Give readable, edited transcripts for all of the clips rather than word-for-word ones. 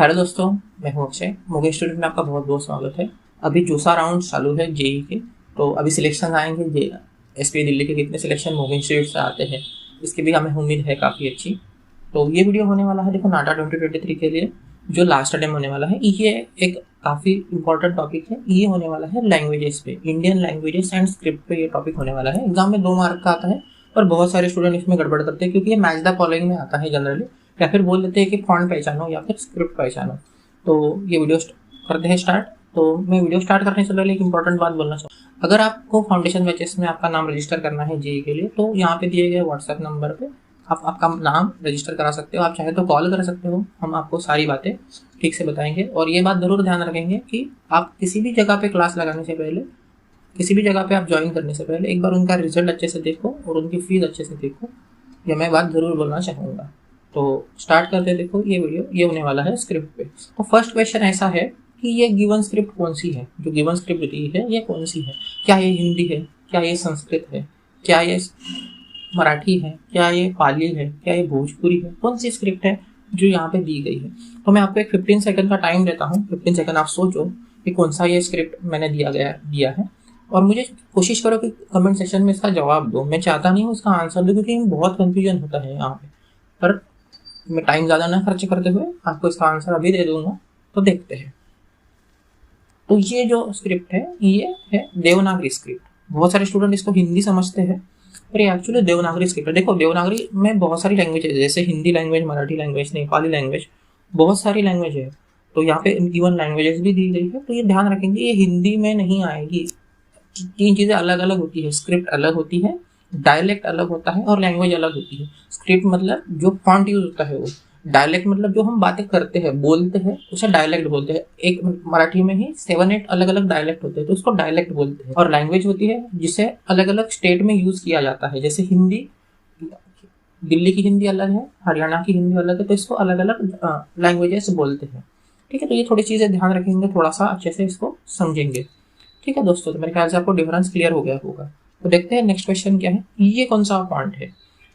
Hello दोस्तों, मैं हूं अक्षय। मोगे स्टूडेंट में आपका बहुत बहुत स्वागत है। अभी दूसरा राउंड चालू है जेई के, तो अभी सिलेक्शन आएंगे। जे एसपी दिल्ली के कितने सिलेक्शन मोगे इंस्टीट्यूट से आते हैं, इसकी भी हमें उम्मीद है काफ़ी अच्छी। तो ये वीडियो होने वाला है, देखो, नाटा 2023 के लिए जो लास्ट अटेम्प्ट होने वाला है। ये एक काफ़ी इंपॉर्टेंट टॉपिक है। ये होने वाला है लैंग्वेजेस पे, इंडियन लैंग्वेजेस एंड स्क्रिप्ट पे ये टॉपिक होने वाला है। एग्जाम में 2 मार्क का आता है, पर बहुत सारे स्टूडेंट इसमें गड़बड़ करते हैं क्योंकि ये मैच द फॉलोइंग में आता है जनरली, या फिर बोल देते हैं कि फॉन्ट पहचानो या फिर स्क्रिप्ट पहचानो। तो ये वीडियो करते हैं स्टार्ट। तो मैं वीडियो स्टार्ट करने से पहले एक इंपॉर्टेंट बात बोलना चाहूँ। अगर आपको फाउंडेशन बैचेस में आपका नाम रजिस्टर करना है जेई के लिए, तो यहाँ पे दिए गए व्हाट्सएप नंबर पे आप आपका नाम रजिस्टर करा सकते हो। आप चाहे तो कॉल कर सकते हो, हम आपको सारी बातें ठीक से बताएंगे। और ये बात ज़रूर ध्यान रखेंगे कि आप किसी भी जगह पे क्लास लगाने से पहले, किसी भी जगह पे आप ज्वाइन करने से पहले एक बार उनका रिजल्ट अच्छे से देखो और उनकी फीस अच्छे से देखो। यह मैं बात ज़रूर बोलना चाहूँगा। तो स्टार्ट करते, देखो ये वीडियो ये होने वाला है स्क्रिप्ट पे। तो फर्स्ट क्वेश्चन ऐसा है कि ये गिवन स्क्रिप्ट कौन सी है, जो गिवन स्क्रिप्ट दी है ये कौन सी है। क्या ये हिंदी है, क्या ये संस्कृत है, क्या ये मराठी है, क्या ये पाली है, क्या ये भोजपुरी है, कौन सी स्क्रिप्ट है जो यहाँ पे दी गई है। तो मैं आपको एक 15 सेकंड का टाइम देता हूँ। 15 सेकंड आप सोचो कि कौन सा ये स्क्रिप्ट मैंने दिया है, और मुझे कोशिश करो कि कमेंट सेक्शन में इसका जवाब दो। मैं चाहता नहीं हूँ इसका आंसर दो क्योंकि बहुत कंफ्यूजन होता है यहाँ पे, पर मैं टाइम ज़्यादा ना खर्च करते हुए आपको इसका आंसर अभी दे दूंगा। तो देखते हैं। तो ये जो स्क्रिप्ट है ये है देवनागरी स्क्रिप्ट। बहुत सारे स्टूडेंट इसको हिंदी समझते हैं, पर ये एक्चुअली देवनागरी स्क्रिप्ट है। देखो, देवनागरी में बहुत सारी लैंग्वेज है, जैसे Hindi language, Marathi language, Nepali language, बहुत सारी लैंग्वेज है। तो यहाँ पे इवन लैंग्वेजेस भी दी गई है। तो ये ध्यान रखेंगे, ये हिंदी में नहीं आएगी। 3 चीज़ें अलग अलग होती है। स्क्रिप्ट अलग होती है, डायलेक्ट अलग होता है, और लैंग्वेज अलग होती है। स्क्रिप्ट मतलब जो फॉन्ट यूज होता है वो, डायलेक्ट मतलब जो हम बातें करते हैं, बोलते हैं, उसे डायलेक्ट बोलते हैं। एक मराठी में ही 7-8 अलग अलग डायलेक्ट होते हैं, तो उसको डायलेक्ट बोलते हैं। और लैंग्वेज होती है जिसे अलग अलग स्टेट में यूज किया जाता है। जैसे हिंदी, दिल्ली की हिंदी अलग है, हरियाणा की हिंदी अलग है, तो इसको अलग अलग लैंग्वेजेस बोलते हैं। ठीक है, तो ये थोड़ी चीज़ें ध्यान रखेंगे, थोड़ा सा अच्छे से इसको समझेंगे। ठीक है दोस्तों, तो मेरे ख्याल से आपको डिफरेंस क्लियर हो गया होगा। तो देखते हैं नेक्स्ट क्वेश्चन क्या है। ये कौन सा फॉन्ट है,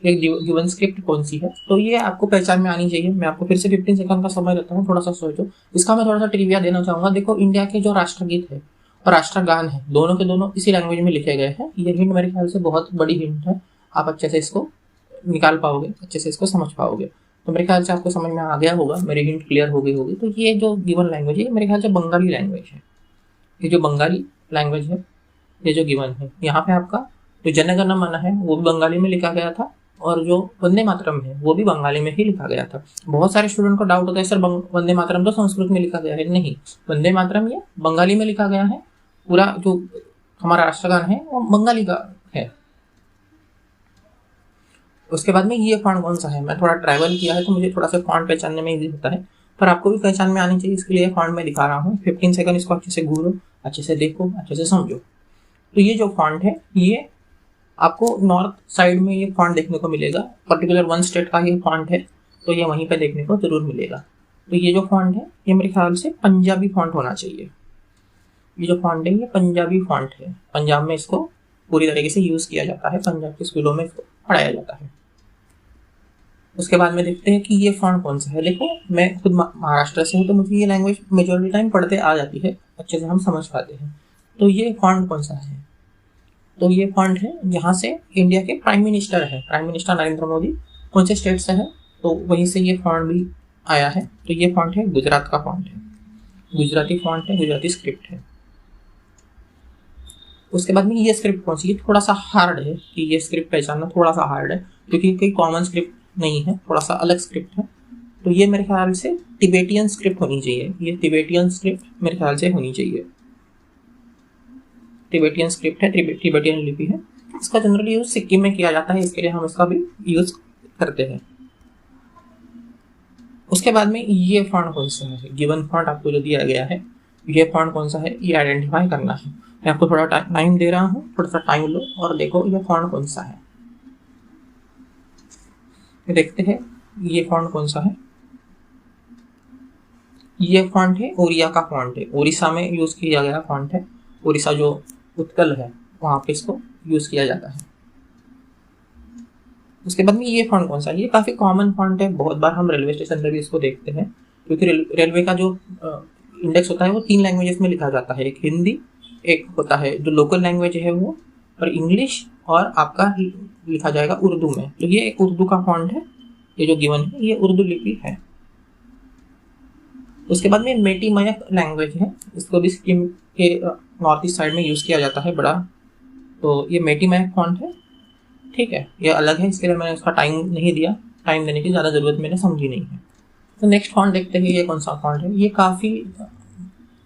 एक गिवन स्क्रिप्ट कौन सी है। तो ये आपको पहचान में आनी चाहिए। मैं आपको फिर से 15 सेकंड का समय देता हूँ, थोड़ा सा सोचो। इसका मैं थोड़ा सा ट्रिविया देना चाहूँगा। देखो, इंडिया के जो राष्ट्रगीत है और राष्ट्रगान है, दोनों के दोनों इसी लैंग्वेज में लिखे गए हैं। ये हिंट मेरे ख्याल से बहुत बड़ी हिंट है, आप अच्छे से इसको निकाल पाओगे, अच्छे से इसको समझ पाओगे। तो मेरे ख्याल से आपको समझ में आ गया होगा, मेरी हिंट क्लियर हो गई होगी। तो ये जो गिवन लैंग्वेज है मेरे ख्याल से बंगाली लैंग्वेज है। ये जो बंगाली लैंग्वेज है, ये जो गिवन है, यहाँ पे आपका जो जन गण मन है वो भी बंगाली में लिखा गया था, और जो वंदे मातरम है वो भी बंगाली में ही लिखा गया था। बहुत सारे स्टूडेंट को डाउट होता है, सर वंदे मातरम तो संस्कृत में लिखा गया है। नहीं, वंदे मातरम ये बंगाली में लिखा गया है। पूरा जो हमारा राष्ट्रगान है वो बंगाली का है। उसके बाद में ये फॉन्ट कौन सा है, मैं थोड़ा ट्रैवल किया है तो मुझे थोड़ा सा फॉन्ट पहचानने में ईजी होता है, पर आपको भी पहचान में आनी चाहिए, इसके लिए फॉन्ट में दिखा रहा हूँ। 15 सेकंड इसको अच्छे से घूरो, अच्छे से देखो, अच्छे से समझो। तो ये जो फॉन्ट है ये आपको नॉर्थ साइड में ये फॉन्ट देखने को मिलेगा। पर्टिकुलर वन स्टेट का ये फॉन्ट है, तो ये वहीं पे देखने को जरूर मिलेगा। तो ये जो फॉन्ट है ये मेरे ख्याल से पंजाबी फॉन्ट होना चाहिए। ये जो फॉन्ट है ये पंजाबी फॉन्ट है। पंजाब में इसको पूरी तरीके से यूज़ किया जाता है, पंजाब के स्कूलों में इसको पढ़ाया जाता है। उसके बाद में देखते हैं कि ये फॉन्ट कौन सा है। देखो, मैं खुद महाराष्ट्र से हूँ, तो मुझे ये लैंग्वेज मेजॉरिटी टाइम पढ़ते आ जाती है, अच्छे से हम समझ पाते हैं। तो ये फॉन्ट कौन सा है, तो ये फॉन्ट है जहाँ से इंडिया के प्राइम मिनिस्टर है, प्राइम मिनिस्टर नरेंद्र मोदी कौन से स्टेट से है, तो वहीं से ये फॉन्ट भी आया है। तो ये फॉन्ट है गुजरात का फॉन्ट है, गुजराती फॉन्ट है, गुजराती स्क्रिप्ट है। उसके बाद में ये स्क्रिप्ट कौन सी है, थोड़ा सा हार्ड है कि ये स्क्रिप्ट पहचानना थोड़ा सा हार्ड है, क्योंकि कोई कॉमन स्क्रिप्ट नहीं है, थोड़ा सा अलग स्क्रिप्ट है। तो ये मेरे ख्याल से तिबेटियन स्क्रिप्ट होनी चाहिए। ये तिबेटियन स्क्रिप्ट मेरे ख्याल से होनी चाहिए। तिबेटियन स्क्रिप्ट है, तिबेटियन लिपि है। इसका जनरली यूज सिक्किम में किया जाता है, इसके लिए हम इसका भी यूज करते हैं। उसके बाद में ये फॉन्ट कौन सा है, गिवन फॉन्ट आपको जो दिया गया है, ये फॉन्ट कौन सा है ये आइडेंटिफाई करना है। मैं आपको थोड़ा टाइम दे रहा हूँ, थोड़ा सा टाइम लो और देखो ये फॉन्ट कौन सा है। देखते हैं ये फॉन्ट कौन सा है। ये फॉन्ट है ओरिया का फॉन्ट है, उड़ीसा में यूज किया गया फॉन्ट है। उड़ीसा जो उत्कल है वहाँ पे इसको यूज किया जाता है। उसके बाद में ये फॉन्ट कौन सा है, ये काफ़ी कॉमन फॉन्ट है, बहुत बार हम रेलवे स्टेशन पर भी इसको देखते हैं। क्योंकि रेलवे का जो इंडेक्स होता है वो 3 लैंग्वेजेस में लिखा जाता है, एक हिंदी, एक होता है जो लोकल लैंग्वेज है वो, और इंग्लिश, और आपका लिखा जाएगा उर्दू में। तो ये एक उर्दू का फॉन्ट है, ये जो गिवन है ये उर्दू लिपि है। उसके बाद में मेटी मयक लैंग्वेज है, इसको भी सिक्किम के नॉर्थ ईस्ट साइड में यूज़ किया जाता है बड़ा। तो ये मेटी मयक फॉन्ट है, ठीक है, ये अलग है, इसके लिए मैंने उसका टाइम नहीं दिया, टाइम देने की ज़्यादा ज़रूरत मैंने समझी नहीं है। तो नेक्स्ट फॉन्ट देखते हैं, ये कौन सा फॉन्ट है। ये काफ़ी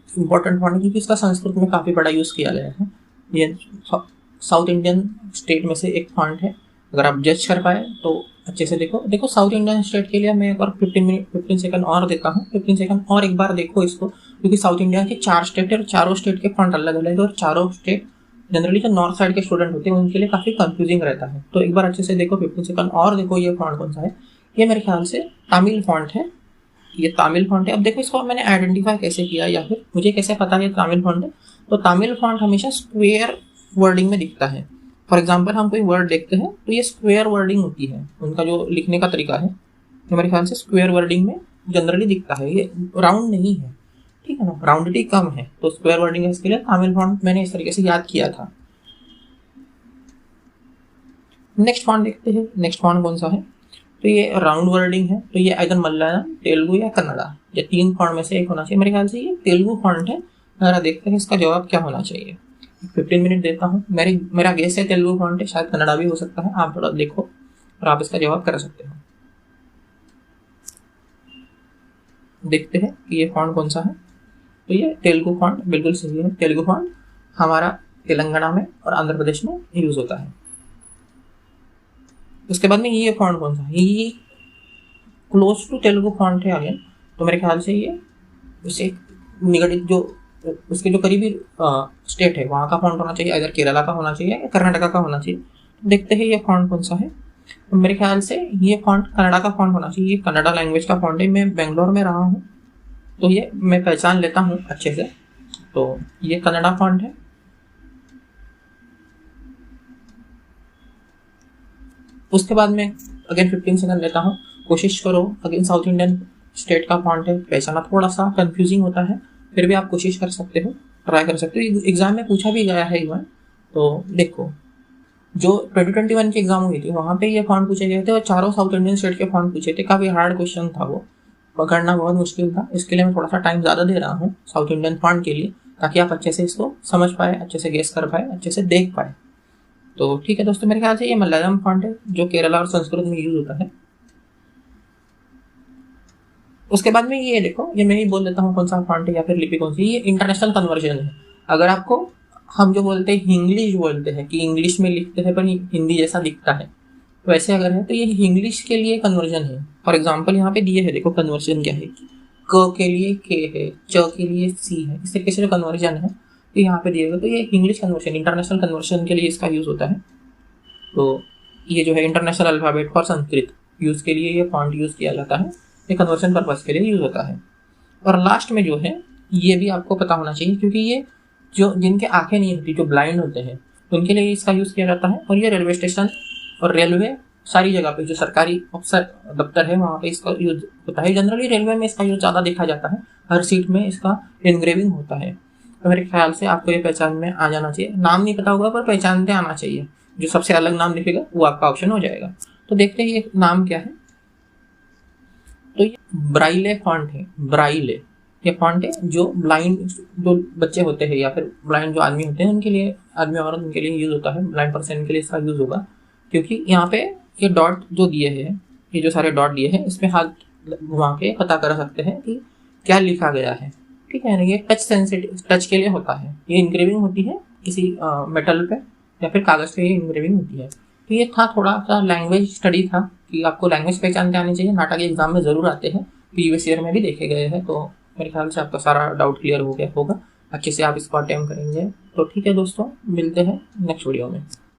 इंपॉर्टेंट फॉन्ट है क्योंकि इसका संस्कृत में काफ़ी बड़ा यूज़ किया गया है। ये साउथ इंडियन स्टेट में से एक फॉन्ट है। अगर आप जज कर पाए तो अच्छे से देखो साउथ इंडियन स्टेट के लिए मैं एक बार 15 सेकंड और देता हूँ, 15 सेकंड और एक बार देखो इसको, क्योंकि साउथ इंडिया के 4 स्टेट है और चारों स्टेट के फॉन्ट अलग अलग है, और चारों स्टेट जनरली जो नॉर्थ साइड के स्टूडेंट होते हैं उनके लिए काफ़ी कंफ्यूजिंग रहता है। तो एक बार अच्छे से देखो, 15 सेकंड और देखो ये फॉन्ट कौन सा है। ये मेरे ख्याल से तमिल फॉन्ट है, ये तमिल फॉन्ट है। अब देखो इसको मैंने आइडेंटिफाई कैसे किया या फिर मुझे कैसे पता है तमिल फॉन्ट है। तो तमिल फॉन्ट हमेशा स्क्वेयर वर्डिंग में दिखता है। फॉर एग्जाम्पल हम कोई वर्ड देखते हैं तो ये स्क्वेयर वर्डिंग होती है, उनका जो लिखने का तरीका है तो मेरे ख्याल से स्क्वेयर वर्डिंग में जनरली दिखता है, ये राउंड नहीं है, ठीक है ना, राउंडिटी कम है, तो स्क्वेयर वर्डिंग है। इसके लिए तमिल फॉन्ट मैंने इस तरीके से याद किया था। नेक्स्ट फॉन्ट देखते हैं, नेक्स्ट फॉन्ट कौन सा है। तो ये राउंड वर्डिंग है, तो ये आइदर मलयालम, तेलुगु या कन्नड़ा, ये 3 फॉन्ट में से एक होना चाहिए। मेरे ख्याल से ये तेलुगु फॉन्ट है। जरा देखते हैं इसका जवाब क्या होना चाहिए। 15 मिनट देता हूँ। मेरा गेस है तेलुगु फॉन्ट है, शायद कन्नड़ा भी हो सकता है, आप थोड़ा देखो और आप इसका जवाब कर सकते हो। देखते हैं कि ये फॉन्ट कौन सा है। तो ये तेलुगु फॉन्ट बिल्कुल सही है। तेलुगु फॉन्ट हमारा तेलंगाना में और आंध्र प्रदेश में यूज होता है। उसके बाद में ये फॉन्ट कौन सा है, ये क्लोज टू तेलुगु फॉन्ट है अगेन। तो मेरे ख्याल से ये उसे निगेटिव जो उसके जो करीबी स्टेट है वहाँ का फॉन्ट होना चाहिए, इधर केरला का होना चाहिए या कर्नाटका का होना चाहिए। तो देखते हैं ये फॉन्ट कौन सा है। तो मेरे ख्याल से ये फॉन्ट कन्नड़ा का फॉन्ट होना चाहिए, कन्नड़ा लैंग्वेज का फॉन्ट है। मैं बेंगलोर में रहा हूँ तो ये मैं पहचान लेता हूँ अच्छे से। तो ये कन्नड़ा फॉन्ट है। उसके बाद में अगेन 15 सेकंड लेता हूँ, कोशिश करो। अगेन साउथ इंडियन स्टेट का फॉन्ट है, पहचाना थोड़ा सा कंफ्यूजिंग होता है, फिर भी आप कोशिश कर सकते हो, ट्राई कर सकते हो। एग्जाम में पूछा भी गया है इवन। तो देखो जो 2021 की एग्जाम हुई थी वहाँ पे ये फॉन्ट पूछे गए थे और चारों साउथ इंडियन स्टेट के फॉन्ट पूछे थे। काफ़ी हार्ड क्वेश्चन था वो, पकड़ना बहुत मुश्किल था। इसके लिए मैं थोड़ा सा टाइम ज़्यादा दे रहा हूँ साउथ इंडियन फॉन्ट के लिए, ताकि आप अच्छे से इसको समझ पाए, अच्छे से गेस कर पाए, अच्छे से देख पाए। तो ठीक है दोस्तों, मेरे ख्याल से ये मलयालम फॉन्ट है जो केरला और संस्कृत में यूज होता है। उसके बाद में ये देखो, ये मैं ही बोल देता हूँ कौन सा फॉन्ट है या फिर लिपि कौन सी। ये इंटरनेशनल कन्वर्जन है। अगर आपको हम जो बोलते हैं इंग्लिश बोलते हैं कि इंग्लिश में लिखते हैं पर हिंदी जैसा दिखता है, वैसे अगर है तो ये इंग्लिश के लिए कन्वर्जन है। फॉर एग्जाम्पल यहाँ पे दिए है, देखो कन्वर्जन क्या है। क के लिए के है, च के लिए सी है, इस तरीके से जो कन्वर्जन है तो यहाँ पे दिएगा। तो ये इंग्लिश कन्वर्जन, इंटरनेशनल कन्वर्जन के लिए इसका यूज होता है। तो ये जो है international alphabet for Sanskrit use के लिए ये फॉन्ट यूज किया जाता है, ये कन्वर्जन पर्पस के लिए यूज होता है। और लास्ट में जो है ये भी आपको पता होना चाहिए, क्योंकि ये जो जिनके आंखें नहीं होती, जो ब्लाइंड होते हैं, उनके लिए इसका यूज किया जाता है। और ये रेलवे स्टेशन और रेलवे सारी जगह पे जो सरकारी अफसर दफ्तर है वहाँ पे इसका यूज होता है। जनरली रेलवे में इसका यूज ज़्यादा देखा जाता है, हर सीट में इसका इनग्रेविंग होता है। तो मेरे ख्याल से आपको ये पहचान में आ जाना चाहिए। नाम नहीं पता होगा पर पहचानते आना चाहिए, जो सबसे अलग नाम लिखेगा वो आपका ऑप्शन हो जाएगा। तो देखते हैं ये नाम क्या है। तो ये ब्राइले फॉन्ट है, ब्राइले ये फॉन्ट है जो ब्लाइंड जो बच्चे होते हैं या फिर ब्लाइंड जो आदमी होते हैं उनके लिए, आदमी औरत उनके लिए यूज होता है। ब्लाइंड पर्सन के लिए इसका यूज होगा, क्योंकि यहाँ पे ये डॉट जो दिए हैं, ये जो सारे डॉट दिए हैं, इसमें हाथ घुमा के पता कर सकते हैं कि क्या लिखा गया है, ठीक है ना। ये टच सेंसिटिव, टच के लिए होता है। ये इंग्रेविंग होती है किसी मेटल पे या फिर कागज पे, ये इंग्रेविंग होती है। तो ये था थोड़ा सा लैंग्वेज स्टडी था कि आपको लैंग्वेज पहचानते आनी चाहिए। नाटक एग्जाम में जरूर आते हैं, प्रीवियस ईयर में भी देखे गए हैं। तो मेरे ख्याल से आपका सारा डाउट क्लियर हो गया होगा, अच्छे से आप इसको अटेम्प्ट करेंगे। तो ठीक है दोस्तों, मिलते हैं नेक्स्ट वीडियो में।